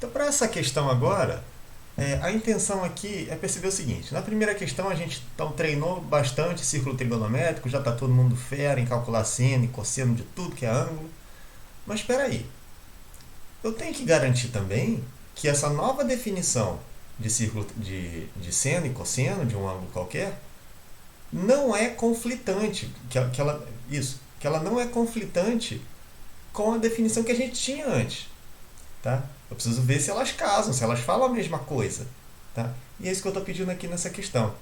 Então, para essa questão agora, a intenção aqui é perceber o seguinte. Na primeira questão, a gente então, treinou bastante círculo trigonométrico, já está todo mundo fera em calcular seno e cosseno de tudo que é ângulo. Mas espera aí, eu tenho que garantir também que essa nova definição de círculo de seno e cosseno de um ângulo qualquer não é conflitante, que ela não é conflitante com a definição que a gente tinha antes, tá? Eu preciso ver se elas casam, se elas falam a mesma coisa, tá? E é isso que eu estou pedindo aqui nessa questão.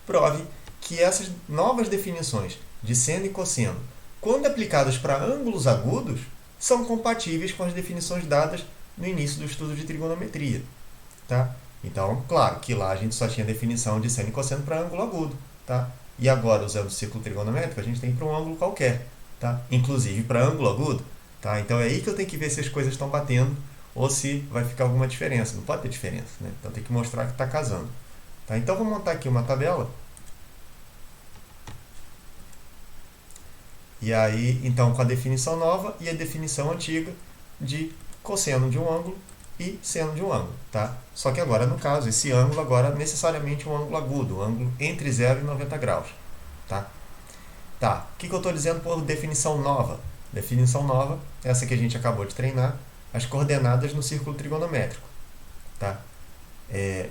Prove que essas novas definições de seno e cosseno, quando aplicadas para ângulos agudos, são compatíveis com as definições dadas no início do estudo de trigonometria, tá? Então, claro que lá a gente só tinha definição de seno e cosseno para ângulo agudo, tá? E agora, usando o círculo trigonométrico, a gente tem para um ângulo qualquer, tá? Inclusive para ângulo agudo, tá? Então é aí que eu tenho que ver se as coisas estão batendo ou se vai ficar alguma diferença. Não pode ter diferença, né? Então tem que mostrar que está casando, tá? Então vou montar aqui uma tabela. E aí, então, com a definição nova e a definição antiga de cosseno de um ângulo e seno de um ângulo, tá? Só que agora, no caso, esse ângulo agora é necessariamente um ângulo agudo, um ângulo entre 0 e 90 graus, tá? Tá, o que eu estou dizendo por definição nova? Definição nova, essa que a gente acabou de treinar, as coordenadas no círculo trigonométrico, tá?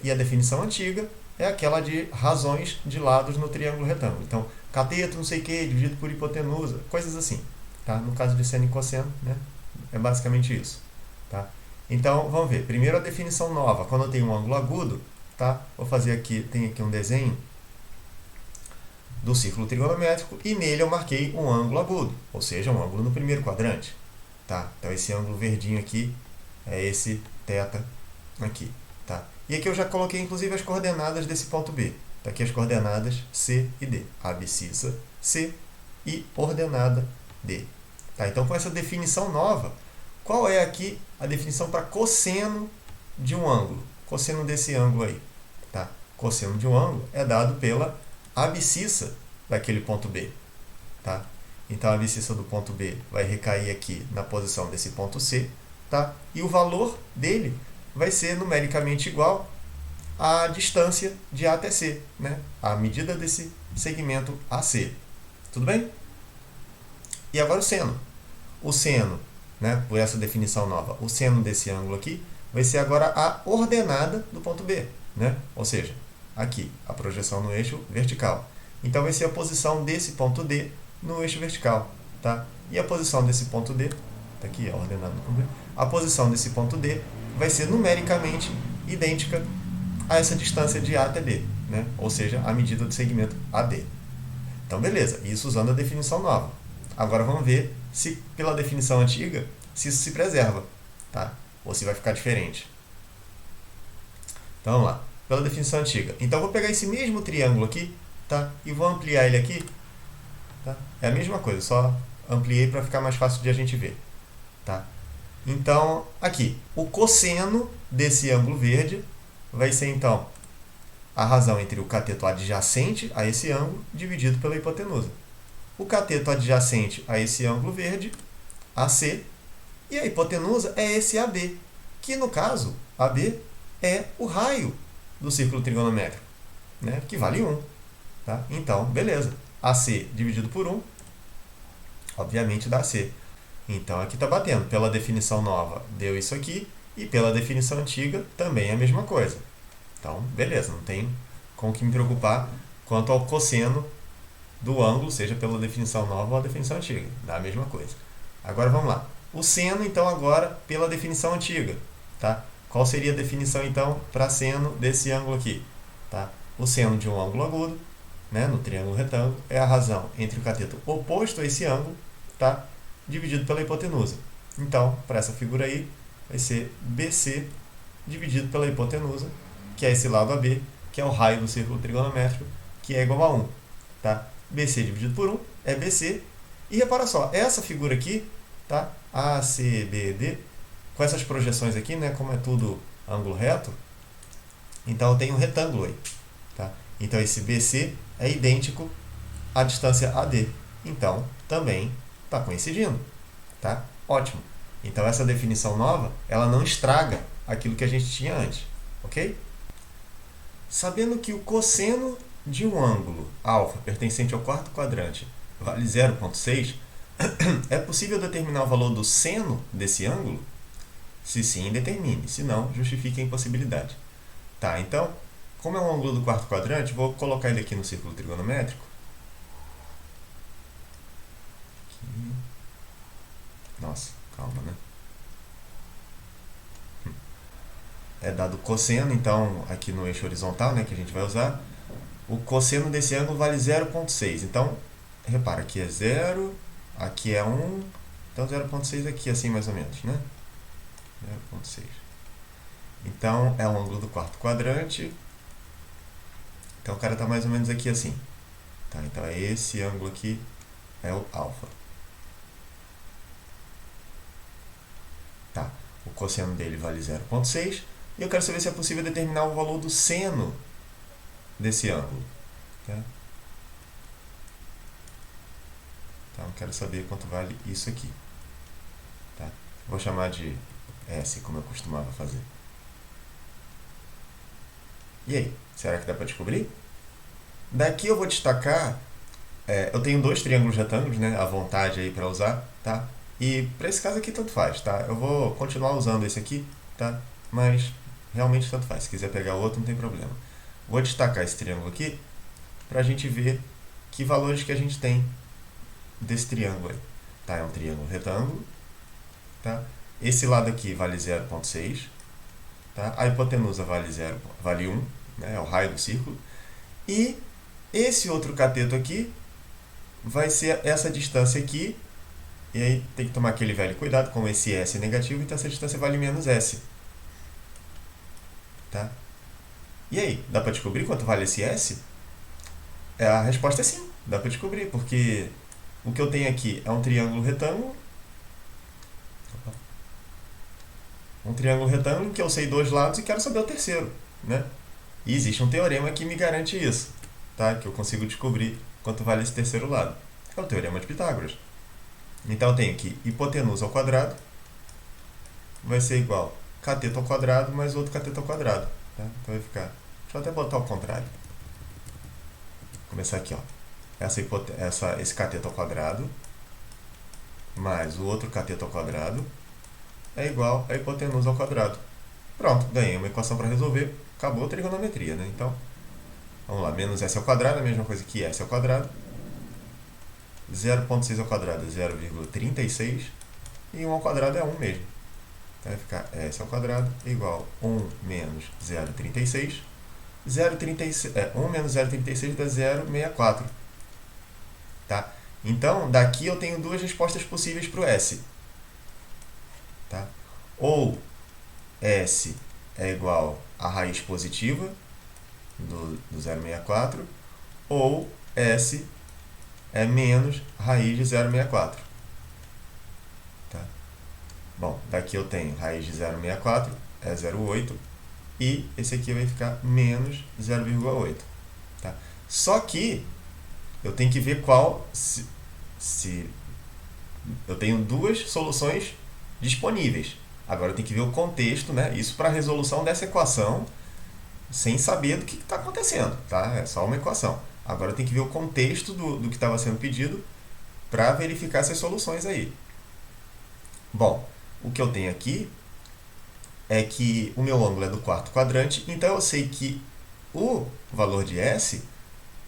E a definição antiga é aquela de razões de lados no triângulo retângulo. Então, cateto não sei o que, dividido por hipotenusa, coisas assim, tá? No caso de seno e cosseno, né? É basicamente isso, tá? Então, vamos ver. Primeiro a definição nova. Quando eu tenho um ângulo agudo, tá? Vou fazer aqui, tem aqui um desenho do círculo trigonométrico e nele eu marquei um ângulo agudo, ou seja, um ângulo no primeiro quadrante, tá? Então, esse ângulo verdinho aqui é esse θ aqui, tá? E aqui eu já coloquei, inclusive, as coordenadas desse ponto B. Tá aqui as coordenadas C e D. Abscissa C e ordenada D. Tá? Então, com essa definição nova, qual é aqui a definição para cosseno de um ângulo? Cosseno desse ângulo aí. Tá? Cosseno de um ângulo é dado pela abscissa daquele ponto B. Tá? Então, a abscissa do ponto B vai recair aqui na posição desse ponto C. Tá? E o valor dele vai ser numericamente igual à distância de A até C, né? A medida desse segmento AC. Tudo bem? E agora o seno. O seno, né, por essa definição nova, o seno desse ângulo aqui vai ser agora a ordenada do ponto B, né? Ou seja, aqui, a projeção no eixo vertical. Então vai ser a posição desse ponto D no eixo vertical, tá? E a posição desse ponto D, tá aqui, a ordenada do ponto D, a posição desse ponto D vai ser numericamente idêntica a essa distância de A até B, né? Ou seja, a medida do segmento AD. Então, beleza, isso usando a definição nova. Agora vamos ver se, pela definição antiga, se isso se preserva, tá? Ou se vai ficar diferente. Então, vamos lá. Pela definição antiga. Então, eu vou pegar esse mesmo triângulo aqui, tá? E vou ampliar ele aqui, tá? É a mesma coisa, só ampliei para ficar mais fácil de a gente ver, tá? Então, aqui, o cosseno desse ângulo verde vai ser, então, a razão entre o cateto adjacente a esse ângulo dividido pela hipotenusa. O cateto adjacente a esse ângulo verde, AC, e a hipotenusa é esse AB, que, no caso, AB é o raio do círculo trigonométrico, né, que vale 1. Tá? Então, beleza. AC dividido por 1, obviamente dá C. Então, aqui está batendo. Pela definição nova, deu isso aqui. E pela definição antiga, também é a mesma coisa. Então, beleza. Não tem com que me preocupar quanto ao cosseno do ângulo, seja pela definição nova ou a definição antiga. Dá a mesma coisa. Agora, vamos lá. O seno, então, agora, pela definição antiga. Tá? Qual seria a definição, então, para seno desse ângulo aqui? Tá? O seno de um ângulo agudo, né, no triângulo retângulo, é a razão entre o cateto oposto a esse ângulo, tá, dividido pela hipotenusa. Então, para essa figura aí, vai ser BC dividido pela hipotenusa, que é esse lado AB, que é o raio do círculo trigonométrico, que é igual a 1. Tá? BC dividido por 1 é BC. E repara só, essa figura aqui, tá, ACBD, com essas projeções aqui, né, como é tudo ângulo reto, então eu tenho um retângulo aí. Tá? Então, esse BC é idêntico à distância AD. Então, também está coincidindo. Tá? Ótimo. Então essa definição nova, ela não estraga aquilo que a gente tinha antes, ok? Sabendo que o cosseno de um ângulo alfa pertencente ao quarto quadrante vale 0,6, é possível determinar o valor do seno desse ângulo? Se sim, determine. Se não, justifique a impossibilidade. Tá, então, como é um ângulo do quarto quadrante, vou colocar ele aqui no círculo trigonométrico. Aqui. Nossa, calma, né? É dado cosseno, então, aqui no eixo horizontal, né, que a gente vai usar, o cosseno desse ângulo vale 0,6. Então, repara, aqui é 0, aqui é 1, então 0,6 aqui, assim mais ou menos, né? 0,6. Então, é um ângulo do quarto quadrante. Então, o cara está mais ou menos aqui assim. Tá, então, é esse ângulo aqui, é o alfa. Tá, o cosseno dele vale 0,6. E eu quero saber se é possível determinar o valor do seno desse ângulo. Tá? Então, eu quero saber quanto vale isso aqui. Tá? Vou chamar de S, como eu costumava fazer. E aí, será que dá para descobrir? Daqui eu vou destacar, eu tenho dois triângulos retângulos, né, à vontade aí para usar, tá? E para esse caso aqui tanto faz, tá? Eu vou continuar usando esse aqui, tá? Mas realmente tanto faz. Se quiser pegar o outro, não tem problema. Vou destacar esse triângulo aqui para a gente ver que valores que a gente tem desse triângulo aí. Tá? É um triângulo retângulo, tá? Esse lado aqui vale 0,6, tá? A hipotenusa vale 1, né? É o raio do círculo. E esse outro cateto aqui vai ser essa distância aqui. E aí tem que tomar aquele velho cuidado, como esse S é negativo, então essa distância vale menos S. Tá? E aí, dá para descobrir quanto vale esse S? A resposta é sim, dá para descobrir, porque o que eu tenho aqui é um triângulo retângulo. Um triângulo retângulo em que eu sei dois lados e quero saber o terceiro, né? E existe um teorema que me garante isso, tá? Que eu consigo descobrir quanto vale esse terceiro lado. É o teorema de Pitágoras. Então eu tenho que hipotenusa ao quadrado vai ser igual a cateto ao quadrado mais outro cateto ao quadrado. Tá? Então vai ficar... Deixa eu até botar ao contrário. Vou começar aqui, ó. Esse cateto ao quadrado mais o outro cateto ao quadrado é igual a hipotenusa ao quadrado. Pronto, ganhei uma equação para resolver. Acabou a trigonometria, né? Então, vamos lá. Menos S ao quadrado é a mesma coisa que S ao quadrado. 0,6 ao quadrado é 0,36 e 1 ao quadrado é 1 mesmo. Então vai ficar S ao quadrado igual a 1 menos 0,36. 1 menos 0,36 dá 0,64. Tá? Então, daqui eu tenho duas respostas possíveis para o S. Tá? Ou S é igual a raiz positiva do 0,64, ou S é menos raiz de 0,64. Tá? Bom, daqui eu tenho raiz de 0,64, é 0,8, e esse aqui vai ficar menos 0,8. Tá? Só que eu tenho que ver qual... Se eu tenho duas soluções disponíveis. Agora eu tenho que ver o contexto, né? Isso para a resolução dessa equação, sem saber do que está acontecendo. Tá? É só uma equação. Agora eu tenho que ver o contexto do que estava sendo pedido para verificar essas soluções aí. Bom, o que eu tenho aqui é que o meu ângulo é do quarto quadrante, então eu sei que o valor de S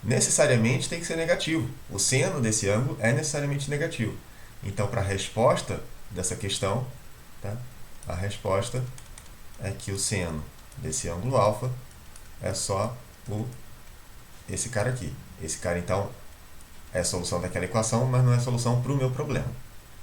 necessariamente tem que ser negativo. O seno desse ângulo é necessariamente negativo. Então, para a resposta dessa questão, tá? A resposta é que o seno desse ângulo alfa é só esse cara aqui. Esse cara, então, é a solução daquela equação, mas não é a solução para o meu problema.